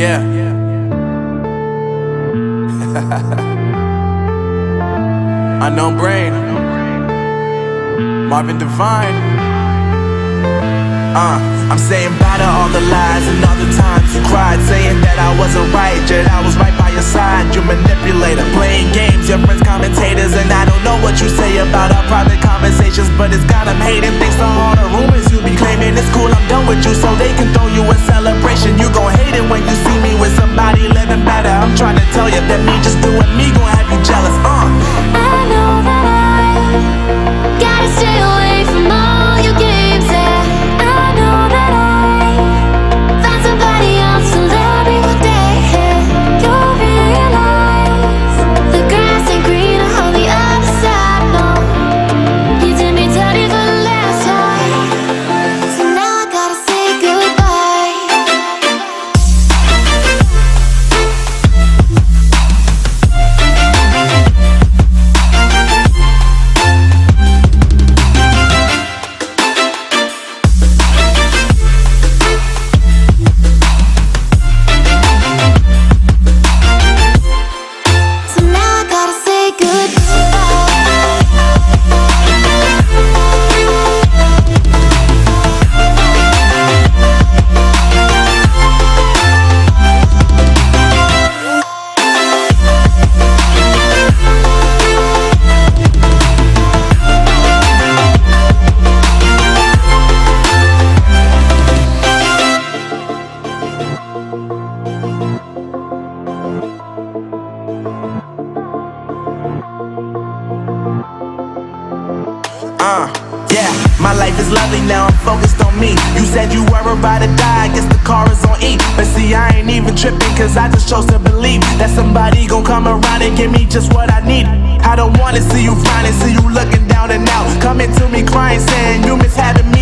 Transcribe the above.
Yeah. Unknown Brain, Marvin Divine. I'm saying bye to all the lies and all the times you cried, saying that I wasn't right, yet I was right by your side. You manipulator, playing games, your friends commentators, and I don't know what you say about our private conversations, but it's got them hating thanks to all the rumors you be claiming. It's cool, I'm done with you, so they can throw you a celebration. You gon' hate it when you see me with somebody living better. I'm trying to tell you that me just doing me gon' have you jealous. I know that I gotta stay away from all your games, yeah. I know that I found somebody else to love me one day, yeah. You'll realize the grass ain't greener on the other side, no. You did me dirty for the last time, so now I gotta say goodbye. So now I gotta say goodbye. Yeah, my life is lovely now, I'm focused on me. You said you were about to die, I guess the car is on E. But see, I ain't even tripping, cause I just chose to believe that somebody gon' come around and give me just what I need. I don't wanna see you finding, see you looking down and out, coming to me crying, saying you miss having me